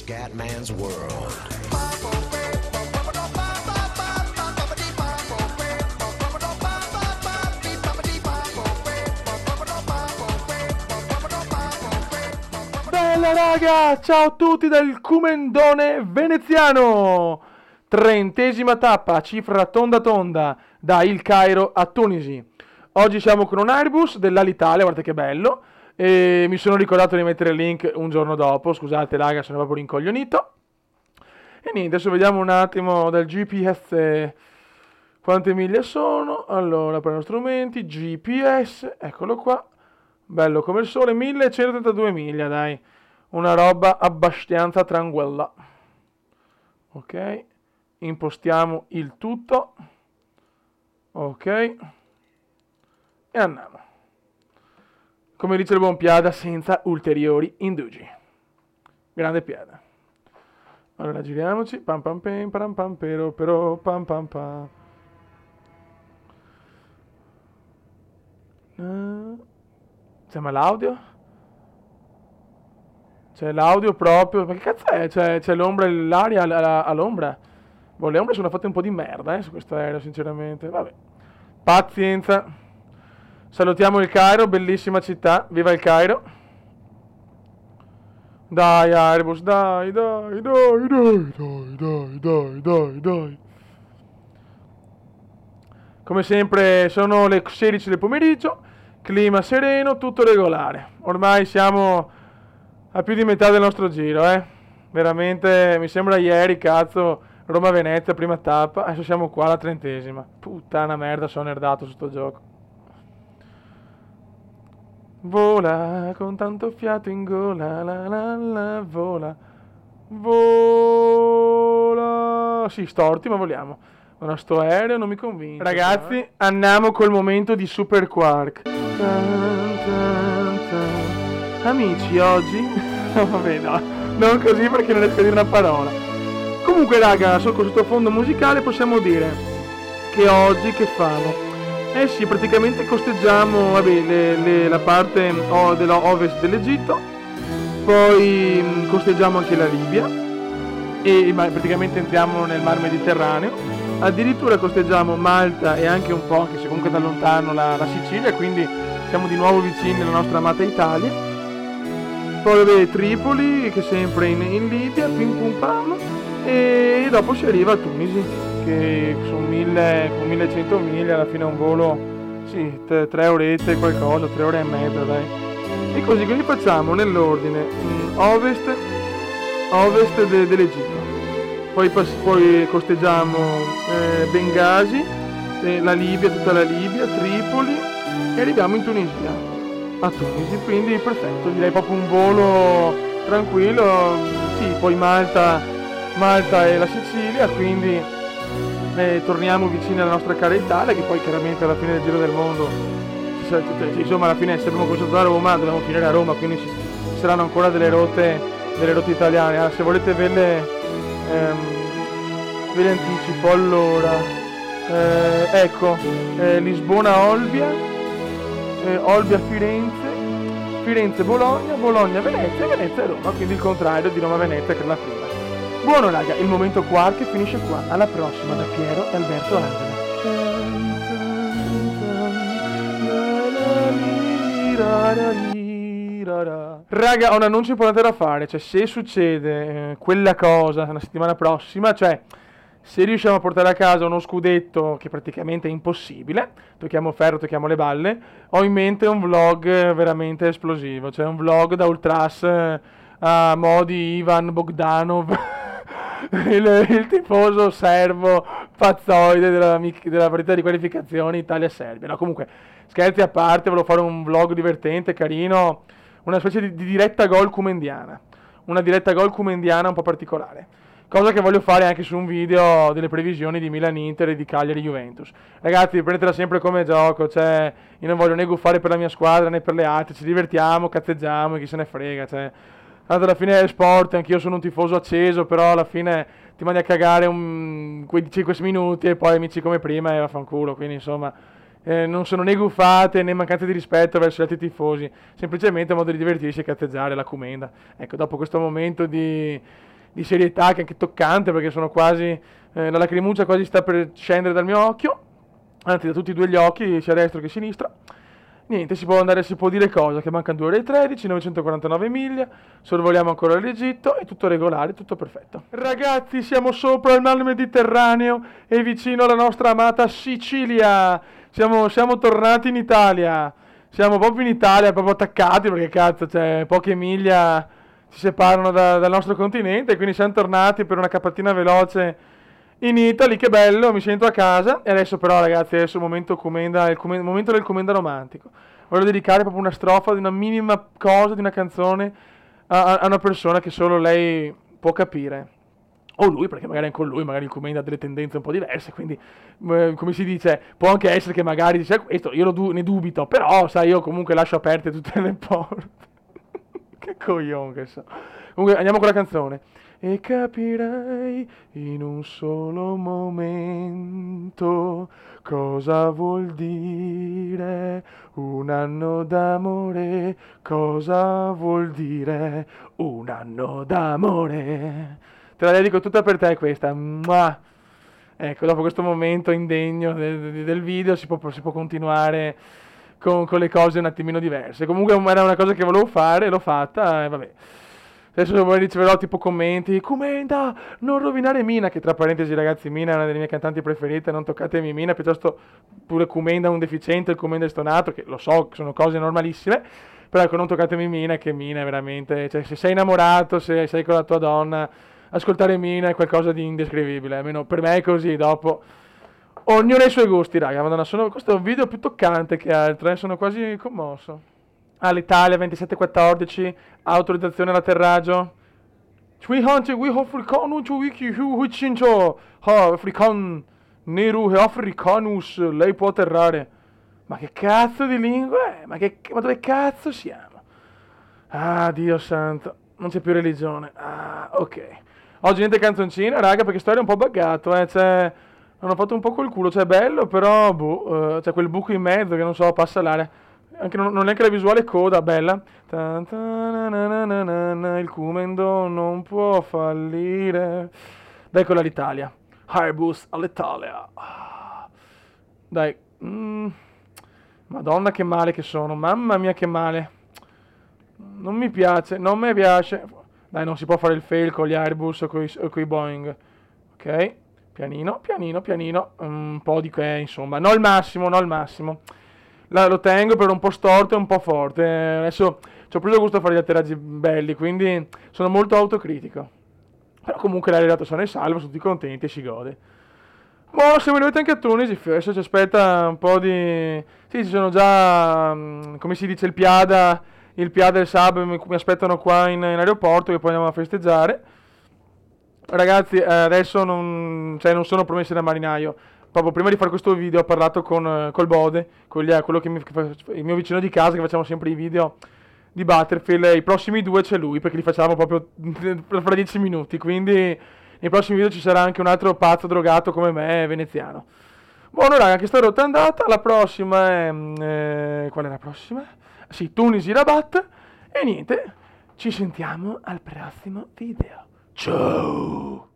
Scatman's World. Bella raga, ciao a tutti dal Cumendone veneziano. 30ª tappa, cifra tonda tonda, da Il Cairo a Tunisi. Oggi siamo con un Airbus dell'Alitalia, guardate che bello. E mi sono ricordato di mettere il link un giorno dopo, scusate raga, sono proprio rincoglionito. E niente, adesso vediamo un attimo dal GPS quante miglia sono. Allora, per i strumenti, GPS, eccolo qua. Bello come il sole, 1132 miglia, dai. Una roba abbastanza tranquilla. Ok, impostiamo il tutto. Ok, e andiamo. Come dice il buon Piada, senza ulteriori indugi. Grande Piada. Allora giriamoci. Pam pam pam pam pam però pam pam pam. C'è l'audio? C'è l'audio proprio. Ma che cazzo è? C'è l'ombra e l'aria all'ombra. Boh, le ombre sono fatte un po' di merda su questo aereo, sinceramente. Vabbè. Pazienza. Salutiamo il Cairo, bellissima città. Viva il Cairo. Dai Airbus, dai. Come sempre sono le 16 del pomeriggio, clima sereno, tutto regolare. Ormai siamo a più di metà del nostro giro, Veramente, mi sembra ieri, cazzo, Roma-Venezia, prima tappa, adesso siamo qua alla 30ª. Puttana merda, sono nerdato su sto gioco. Vola con tanto fiato in gola, vola. Sì, storti, ma voliamo. Ma sto aereo non mi convince. Ragazzi, andiamo col momento di Super Quark. Amici, oggi... Vabbè, no, non così perché non riesco a dire una parola. Comunque, raga, con questo fondo musicale possiamo dire che oggi che famo? Eh sì, praticamente costeggiamo la parte dell'ovest dell'Egitto, poi costeggiamo anche la Libia e praticamente entriamo nel mar Mediterraneo, addirittura costeggiamo Malta e anche un po', anche se comunque da lontano, la Sicilia, quindi siamo di nuovo vicini alla nostra amata Italia. Poi Tripoli, che è sempre in Libia, pim pum pam, e dopo si arriva a Tunisi, che sono 1100 miglia, alla fine è un volo, sì, 3 orette qualcosa, 3 ore e mezza, dai. E così, quindi facciamo nell'ordine ovest dell'Egitto, poi costeggiamo Bengasi, la Libia, tutta la Libia, Tripoli, e arriviamo in Tunisia, a Tunisi, quindi perfetto, direi proprio un volo tranquillo, sì, poi Malta e la Sicilia, quindi torniamo vicini alla nostra cara Italia, che poi chiaramente alla fine del giro del mondo, insomma alla fine se abbiamo cominciato da Roma dobbiamo finire a Roma, quindi ci saranno ancora delle rotte italiane. Se volete ve le anticipo. Allora, ecco, Lisbona-Olbia, Olbia-Firenze, Bologna, Venezia, Venezia e Roma, quindi il contrario di Roma-Venezia che è la prima. Buono raga, il momento Quark finisce qua. Alla prossima da Piero e Alberto Angela. Raga, ho un annuncio importante da fare. Cioè, se succede quella cosa la settimana prossima, cioè se riusciamo a portare a casa uno scudetto, che praticamente è impossibile, tocchiamo ferro, tocchiamo le balle, ho in mente un vlog veramente esplosivo. Cioè un vlog da ultras a modi Ivan Bogdanov. il tifoso serbo pazzoide della partita di qualificazione Italia-Serbia. No, comunque, scherzi a parte, volevo fare un vlog divertente, carino, una specie di diretta gol cumendiana. Una diretta gol cumendiana un po' particolare. Cosa che voglio fare anche su un video delle previsioni di Milan-Inter e di Cagliari-Juventus. Ragazzi, prendetela sempre come gioco, cioè, io non voglio né guffare per la mia squadra né per le altre, ci divertiamo, cazzeggiamo e chi se ne frega, cioè... Tanto alla fine è sport, anch'io sono un tifoso acceso, però alla fine ti mandi a cagare quei 5 minuti e poi amici come prima e vaffanculo, quindi insomma non sono né guffate né mancanze di rispetto verso gli altri tifosi, semplicemente un modo di divertirsi e cazzeggiare la Cumenda. Ecco, dopo questo momento di di serietà, che è anche toccante, perché sono quasi, la lacrimuccia quasi sta per scendere dal mio occhio, anzi da tutti e due gli occhi, sia destro che sinistra. Niente, si può dire cosa? Che mancano 2 ore e 13, 949 miglia, sorvoliamo ancora l'Egitto, è tutto regolare, tutto perfetto. Ragazzi, siamo sopra il mar Mediterraneo e vicino alla nostra amata Sicilia. Siamo tornati in Italia. Siamo proprio in Italia, proprio attaccati, perché cazzo, cioè, poche miglia ci separano dal nostro continente, quindi siamo tornati per una capatina veloce in Italy, che bello, mi sento a casa. E adesso però ragazzi, adesso è il momento, il momento del commenda romantico. Voglio dedicare proprio una strofa di una minima cosa, di una canzone, a una persona che solo lei può capire. O lui, perché magari anche con lui, magari il commenda ha delle tendenze un po' diverse, quindi come si dice, può anche essere che magari dice questo, io ne dubito, però sai, io comunque lascio aperte tutte le porte. Che coglione che so. Comunque andiamo con la canzone. E capirai in un solo momento cosa vuol dire un anno d'amore, cosa vuol dire un anno d'amore. Te la dedico tutta per te questa. Mua. Ecco, dopo questo momento indegno del video si può continuare con le cose un attimino diverse. Comunque era una cosa che volevo fare, l'ho fatta e vabbè. Adesso poi riceverò tipo commenti, Comenda, non rovinare Mina, che tra parentesi ragazzi Mina è una delle mie cantanti preferite, non toccatemi Mina, piuttosto pure Comenda un deficiente, il Comenda è stonato, che lo so, sono cose normalissime, però ecco non toccatemi Mina, che Mina è veramente, cioè se sei innamorato, se sei con la tua donna, ascoltare Mina è qualcosa di indescrivibile, almeno per me è così, dopo ognuno ha i suoi gusti raga, madonna, questo è un video più toccante che altro, sono quasi commosso. All'Italia 2714, autorizzazione all'atterraggio. African Nero e Africanus, lei può atterrare. Ma che cazzo di lingua è? Ma dove cazzo siamo? Ah, Dio santo, non c'è più religione. Ah, ok. Oggi niente canzoncina, raga, perché sto un po' buggato, cioè, hanno fatto un po' col culo, cioè bello, però, boh, c'è quel buco in mezzo che non so, passa l'aria. Anche non è che la visuale coda, bella. Il Cumendo non può fallire. Dai con l'Italia. Airbus all'Italia. Dai. Madonna che male che sono. Mamma mia che male. Non mi piace, non mi piace. Dai, non si può fare il fail con gli Airbus o con i Boeing. Ok. Pianino, pianino, pianino. Un po' di che, insomma. Non il massimo, non il massimo. Lo tengo per un po' storto e un po' forte. Adesso ci ho preso gusto a fare gli atterraggi belli, quindi sono molto autocritico. Però comunque l'hai arrivato sano e salvo, sono tutti contenti e si gode. Boh, se venite anche a Tunisi, adesso ci aspetta un po' di... Sì, ci sono già, come si dice, il Piada e il Sab mi aspettano qua in aeroporto che poi andiamo a festeggiare. Ragazzi, adesso non sono promesse da marinaio. Proprio prima di fare questo video ho parlato col Bode, quello il mio vicino di casa che facciamo sempre i video di Battlefield. I prossimi 2 c'è lui perché li facciamo proprio fra 10 minuti. Quindi nei prossimi video ci sarà anche un altro pazzo drogato come me, veneziano. Buono raga, anche sta rotta è andata. La prossima è... qual è la prossima? Sì, Tunisi Rabat. E niente, ci sentiamo al prossimo video. Ciao!